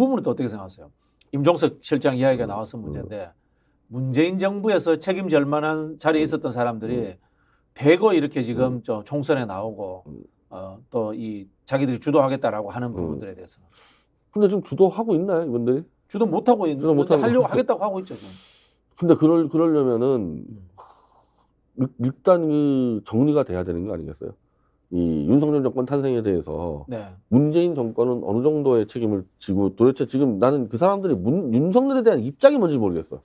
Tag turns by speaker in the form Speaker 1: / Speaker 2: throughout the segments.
Speaker 1: 부분은 또 어떻게 생각하세요? 임종석 실장 이야기가 나와서 문제인데 문재인 정부에서 책임질 만한 자리에 있었던 사람들이 대거 이렇게 지금 저 총선에 나오고 또 이 자기들이 주도하겠다라고 하는 부분들에 대해서
Speaker 2: 근데 좀 주도하고 있나요, 이분들이?
Speaker 1: 주도 못하고 있는데 하려고 하겠다고 하고 있죠. 지금.
Speaker 2: 근데 그러려면은 일단 그 정리가 돼야 되는 거 아니겠어요? 이 윤석열 정권 탄생에 대해서
Speaker 1: 네.
Speaker 2: 문재인 정권은 어느 정도의 책임을 지고 도대체 지금 나는 그 사람들이 윤석열에 대한 입장이 뭔지 모르겠어.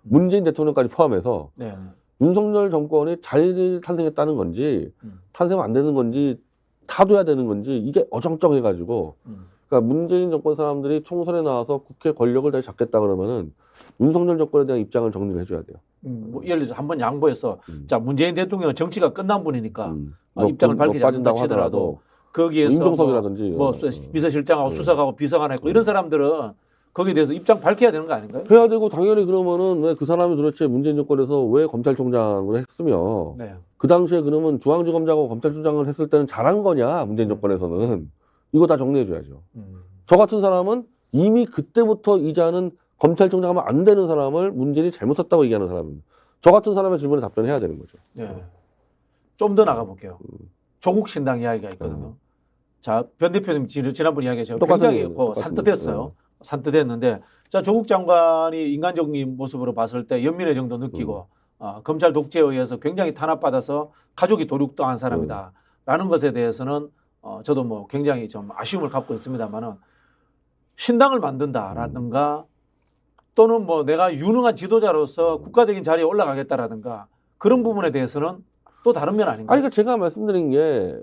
Speaker 2: 문재인 대통령까지 포함해서
Speaker 1: 네.
Speaker 2: 윤석열 정권이 잘 탄생했다는 건지 탄생 안 되는 건지 타도야 되는 건지 이게 어정쩡해가지고 그러니까 문재인 정권 사람들이 총선에 나와서 국회 권력을 다시 잡겠다 그러면은 윤석열 정권에 대한 입장을 정리를 해줘야 돼요.
Speaker 1: 뭐 예를 들어서 한번 양보해서 자 문재인 대통령은 정치가 끝난 분이니까 입장을
Speaker 2: 뭐
Speaker 1: 밝히지 않는다 치더라도 거기에서
Speaker 2: 임종석이라든지
Speaker 1: 뭐 비서실장하고 수석하고 비서관 했고 이런 사람들은 거기에 대해서 입장 밝혀야 되는 거 아닌가요?
Speaker 2: 해야 되고 당연히 그러면은 왜 그 사람이 도대체 문재인 정권에서 왜 검찰총장을 했으며
Speaker 1: 네.
Speaker 2: 그 당시에 그러면 중앙지검장하고 검찰총장을 했을 때는 잘한 거냐 문재인 정권에서는 이거 다 정리해줘야죠. 저 같은 사람은 이미 그때부터 이자는 검찰총장 하면 안 되는 사람을 문재인이 잘못 썼다고 얘기하는 사람입니다. 저 같은 사람의 질문에 답변해야 되는 거죠.
Speaker 1: 네. 좀 더 나가볼게요. 조국 신당 이야기가 있거든요. 자, 변 대표님 지난번 이야기하셨죠. 굉장히 산뜻했어요. 산뜻했는데 자 조국 장관이 인간적인 모습으로 봤을 때 연민의 정도 느끼고 검찰 독재에 의해서 굉장히 탄압받아서 가족이 도륙당한 사람이다라는 것에 대해서는 저도 뭐 굉장히 좀 아쉬움을 갖고 있습니다만은 신당을 만든다라든가 또는 뭐 내가 유능한 지도자로서 국가적인 자리에 올라가겠다라든가 그런 부분에 대해서는 또 다른 면 아닌가요?
Speaker 2: 아니, 그러니까 제가 말씀드린 게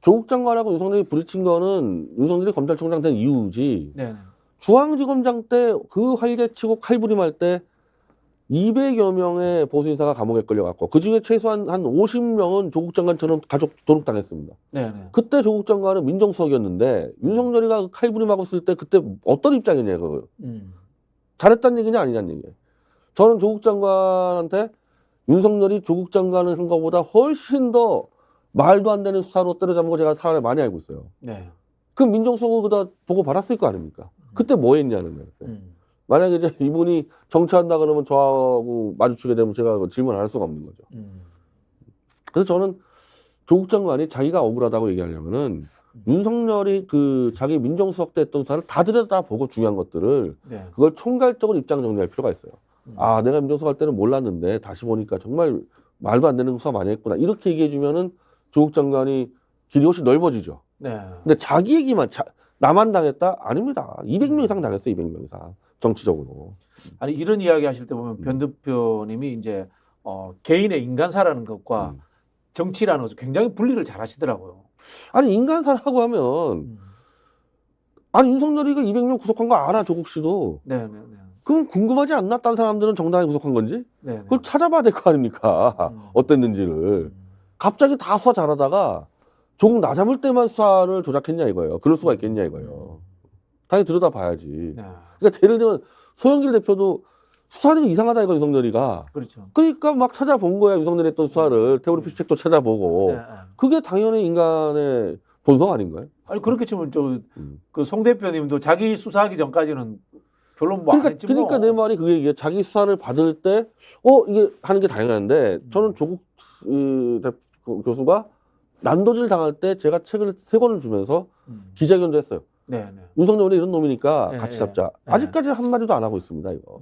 Speaker 2: 조국 장관하고 윤석열이 부딪힌 거는 윤석열이 검찰총장 된 이유지.
Speaker 1: 네네.
Speaker 2: 중앙지검장 때 그 활개치고 칼부림할 때 200여 명의 보수인사가 감옥에 끌려갔고 그중에 최소한 한 50명은 조국 장관처럼 가족 도륙당했습니다.
Speaker 1: 네네.
Speaker 2: 그때 조국 장관은 민정수석이었는데 윤석열이가 그 칼부림하고 있을 때 그때 어떤 입장이냐요. 그거. 잘했다는 얘기냐 아니냐는 얘기예요. 저는 조국 장관한테 윤석열이 조국 장관을 한 것보다 훨씬 더 말도 안 되는 수사로 때려잡은 거 제가 사안에 많이 알고 있어요.
Speaker 1: 네.
Speaker 2: 그 민정수석을 다 보고 받았을 거 아닙니까? 그때 뭐 했냐는 거예요. 만약에 이제 이분이 정치한다 그러면 저하고 마주치게 되면 제가 질문을 할 수가 없는 거죠. 그래서 저는 조국 장관이 자기가 억울하다고 얘기하려면은 윤석열이 그 자기 민정수석 때 했던 수사를 다 들여다보고 중요한 것들을
Speaker 1: 네.
Speaker 2: 그걸 총괄적으로 입장 정리할 필요가 있어요. 아, 내가 민정수석 할 때는 몰랐는데 다시 보니까 정말 말도 안 되는 수사 많이 했구나. 이렇게 얘기해 주면은 조국 장관이 길이 훨씬 넓어지죠.
Speaker 1: 네.
Speaker 2: 근데 자기 얘기만 나만 당했다? 아닙니다. 200명 이상 당했어요. 200명 이상. 정치적으로.
Speaker 1: 아니 이런 이야기 하실 때 보면 변 대표님이 이제 개인의 인간사라는 것과 정치라는 것을 굉장히 분리를 잘 하시더라고요.
Speaker 2: 아니 인간사라고 하면 아니 윤석열이가 200명 구속한 거 알아. 조국 씨도.
Speaker 1: 네네네.
Speaker 2: 그럼 궁금하지 않나? 다른 사람들은 정당히 구속한 건지?
Speaker 1: 네네.
Speaker 2: 그걸 찾아봐야 될 거 아닙니까? 어땠는지를. 갑자기 다 수사 잘하다가 조국 나 잡을 때만 수사를 조작했냐 이거예요. 그럴 수가 있겠냐 이거예요. 당연히 들여다봐야지.
Speaker 1: 네.
Speaker 2: 그러니까 예를 들면 소영길 대표도 수사하는 게 이상하다 이거 윤석열이가.
Speaker 1: 그렇죠.
Speaker 2: 그러니까 막 찾아본 거야. 윤석열이 했던 수사를. 태블릿 피시책도 찾아보고.
Speaker 1: 네.
Speaker 2: 그게 당연히 인간의 본성 아닌가요?
Speaker 1: 아니 그렇게 치면 그 송 대표님도 자기 수사하기 전까지는 별로 뭐 안 했지 뭐.
Speaker 2: 그러니까 내 말이 그게 이게 자기 수사를 받을 때 이게 하는 게 당연한데 저는 조국 교수가 난도질 당할 때 제가 책을 3권을 주면서 기자회견도 했어요.
Speaker 1: 네네.
Speaker 2: 윤석열이 이런 놈이니까
Speaker 1: 네,
Speaker 2: 같이 잡자.
Speaker 1: 네.
Speaker 2: 아직까지 한마디도 안 하고 있습니다. 이거.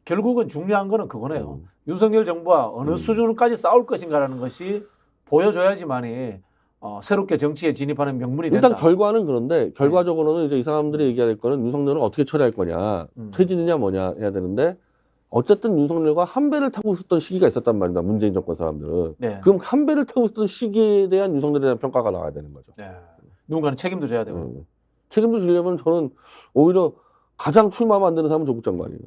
Speaker 1: 결국은 중요한 거는 그거네요. 윤석열 정부와 어느 수준까지 싸울 것인가라는 것이 보여줘야지만이 새롭게 정치에 진입하는 명분이 된다.
Speaker 2: 일단 결과는 그런데 결과적으로는 이제 이 사람들이 얘기할 거는 윤석열을 어떻게 처리할 거냐, 퇴진이냐 뭐냐 해야 되는데 어쨌든 윤석열과 한 배를 타고 있었던 시기가 있었단 말입니다. 문재인 정권 사람들은.
Speaker 1: 네.
Speaker 2: 그럼 한 배를 타고 있었던 시기에 대한 윤석열에 대한 평가가 나와야 되는 거죠.
Speaker 1: 네. 누군가는 책임도 져야 되고.
Speaker 2: 책임도 지려면 저는 오히려 가장 출마하면 안 되는 사람은 조국 장관이에요.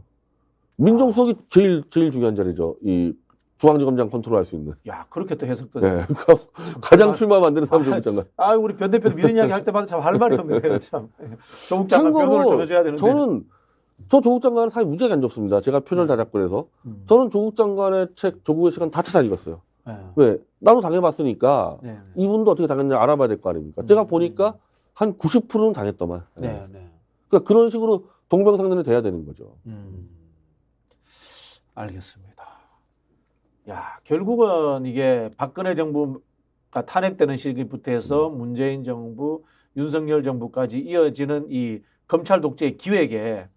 Speaker 2: 민정수석이 제일 중요한 자리죠. 이 중앙지검장 컨트롤할 수 있는.
Speaker 1: 야 그렇게 또 해석도.
Speaker 2: 네. 그러니까 가장 출마하면 안 되는 사람은 조국 장관.
Speaker 1: 우리 변 대표도 이런 이야기 할 때마다 참 할 말이 없네요. 참. 조국 장관 변호를 좀 해줘야 되는데.
Speaker 2: 저는 저 조국 장관은 사실 무지하게 안 좋습니다. 제가 표절 다잡고 그래서 저는 조국 장관의 책, 조국의 시간 다 찾아 읽었어요.
Speaker 1: 네.
Speaker 2: 왜? 나도 당해봤으니까
Speaker 1: 네.
Speaker 2: 이분도 어떻게 당했냐 알아봐야 될 거 아닙니까? 제가 보니까 한 90%는 당했더만.
Speaker 1: 네. 네.
Speaker 2: 그러니까 그런 식으로 동병상련이 돼야 되는 거죠.
Speaker 1: 알겠습니다. 야, 결국은 이게 박근혜 정부가 탄핵되는 시기부터 해서 문재인 정부, 윤석열 정부까지 이어지는 이 검찰 독재의 기획에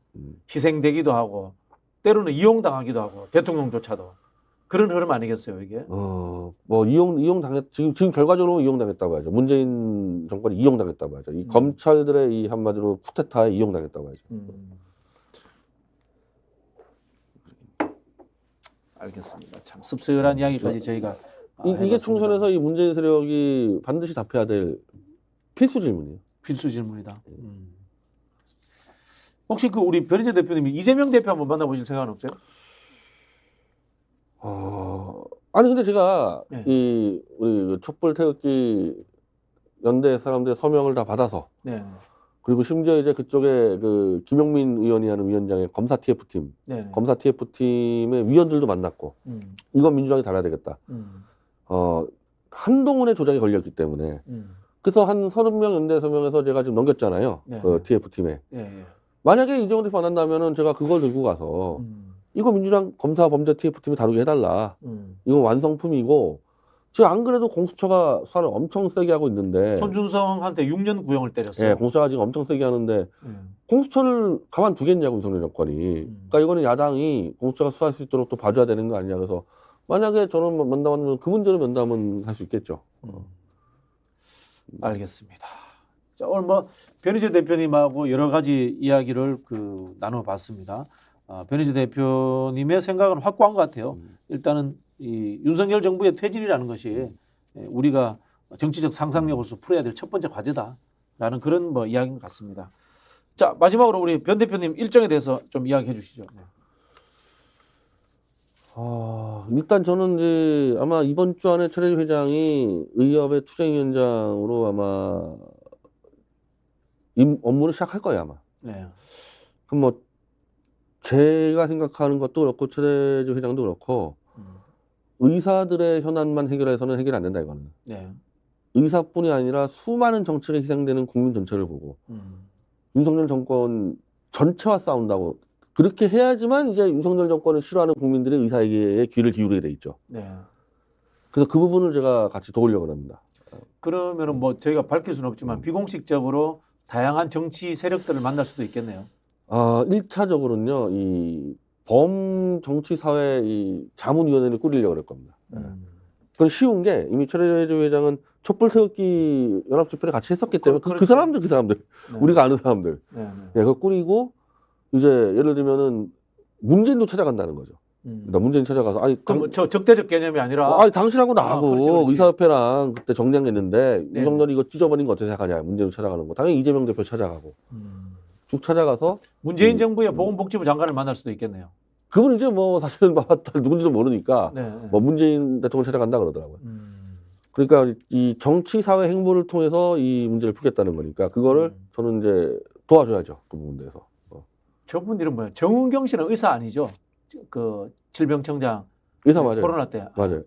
Speaker 1: 희생되기도 하고 때로는 이용당하기도 하고 대통령조차도 그런 흐름 아니겠어요, 이게?
Speaker 2: 뭐 이용당했 지금 결과적으로 이용당했다고 하죠. 문재인 정권이 이용당했다고 하죠. 이 검찰들의 이 한마디로 쿠데타에 이용당했다고 하죠.
Speaker 1: 알겠습니다. 참 씁쓸한 이야기까지 저희가
Speaker 2: 이게 총선에서 이 문재인 세력이 반드시 답해야 될 필수 질문이에요.
Speaker 1: 필수 질문이다. 혹시 그 우리 변희재 대표님이 이재명 대표 한번 만나보실 생각은 없어요?
Speaker 2: 아니 근데 제가
Speaker 1: 네.
Speaker 2: 이 우리 그 촛불 태극기 연대 사람들의 서명을 다 받아서
Speaker 1: 네.
Speaker 2: 그리고 심지어 이제 그쪽에 그 김용민 의원이 하는 위원장의 검사 TF팀,
Speaker 1: 네.
Speaker 2: 검사 TF팀의 위원들도 만났고 이건 민주당이 달아야 되겠다. 한동훈의 조작이 걸렸기 때문에 그래서 한 30명 연대 서명에서 제가 지금 넘겼잖아요.
Speaker 1: 네.
Speaker 2: 그 TF팀에.
Speaker 1: 네.
Speaker 2: 만약에 이재명 대표 만난다면은 제가 그걸 들고 가서 이거 민주당 검사 범죄 TF팀이 다루게 해달라. 이건 완성품이고 지금 안 그래도 공수처가 수사를 엄청 세게 하고 있는데
Speaker 1: 손준성한테 6년 구형을 때렸어요.
Speaker 2: 예, 공수처가 지금 엄청 세게 하는데 공수처를 가만두겠냐고 윤석열 정권이. 그러니까 이거는 야당이 공수처가 수사할 수 있도록 또 봐줘야 되는 거 아니냐. 그래서 만약에 저는 면담하면 그 문제로 면담은 할 수 있겠죠.
Speaker 1: 알겠습니다. 자, 오늘 뭐 변희재 대표님하고 여러 가지 이야기를 나눠봤습니다. 변희재 대표님의 생각은 확고한 것 같아요. 일단은 이 윤석열 정부의 퇴진이라는 것이 우리가 정치적 상상력으로서 풀어야 될 첫 번째 과제다라는 그런 뭐 이야기인 것 같습니다. 자, 마지막으로 우리 변 대표님 일정에 대해서 좀 이야기해 주시죠. 네.
Speaker 2: 일단 저는 이제 아마 이번 주 안에 최대주 회장이 의협의 투쟁위원장으로 아마 업무를 시작할 거예요, 아마.
Speaker 1: 네.
Speaker 2: 그럼 뭐 제가 생각하는 것도 그렇고 최대주 회장도 그렇고 의사들의 현안만 해결해서는 해결이 안 된다 이거는.
Speaker 1: 네.
Speaker 2: 의사뿐이 아니라 수많은 정책에 희생되는 국민 전체를 보고 윤석열 정권 전체와 싸운다고 그렇게 해야지만 이제 윤석열 정권을 싫어하는 국민들이 의사에게 귀를 기울이게 돼 있죠.
Speaker 1: 네.
Speaker 2: 그래서 그 부분을 제가 같이 도우려고 합니다.
Speaker 1: 그러면은 뭐 저희가 밝힐 수는 없지만 비공식적으로 다양한 정치 세력들을 만날 수도 있겠네요.
Speaker 2: 1차적으로는요, 이 범정치 사회 이 자문위원회를 꾸리려고 그럴 겁니다. 그건 쉬운 게 이미 최대주 회장은 촛불 태극기 연합집회를 같이 했었기 때문에 그 사람들
Speaker 1: 네.
Speaker 2: 우리가 아는 사람들
Speaker 1: 네.
Speaker 2: 예, 그거 꾸리고 이제 예를 들면은 문재인도 찾아간다는 거죠. 그러니까 문재인 찾아가서
Speaker 1: 그럼 저 적대적 개념이 아니라
Speaker 2: 당신하고 나하고
Speaker 1: 그렇지.
Speaker 2: 의사협회랑 그때 정리했는데
Speaker 1: 네.
Speaker 2: 윤석열이 이거 찢어버린 거 어떻게 생각하냐. 문재인도 찾아가는 거. 당연히 이재명 대표 찾아가고 쭉 찾아가서
Speaker 1: 문재인 정부의 보건복지부 장관을 만날 수도 있겠네요.
Speaker 2: 그분 이제 뭐 사실은 누군지도 모르니까
Speaker 1: 네.
Speaker 2: 뭐 문재인 대통령 찾아간다 그러더라고요. 그러니까 이 정치 사회 행보를 통해서 이 문제를 풀겠다는 거니까 그거를 저는 이제 도와줘야죠. 그 부분에서.
Speaker 1: 저분 이름 뭐야? 정은경 씨는 의사 아니죠? 그 질병청장
Speaker 2: 의사 맞아요.
Speaker 1: 코로나 때.
Speaker 2: 맞아요.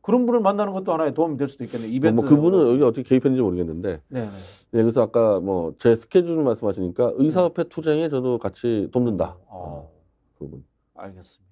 Speaker 1: 그런 분을 만나는 것도 하나의 도움이 될 수도 있겠네요. 이벤트.
Speaker 2: 뭐 그분은 여기 어떻게 개입했는지 모르겠는데.
Speaker 1: 네.
Speaker 2: 네, 그래서 아까 뭐 제 스케줄 말씀하시니까 의사협회 투쟁에 저도 같이 돕는다. 그 부분.
Speaker 1: 알겠습니다.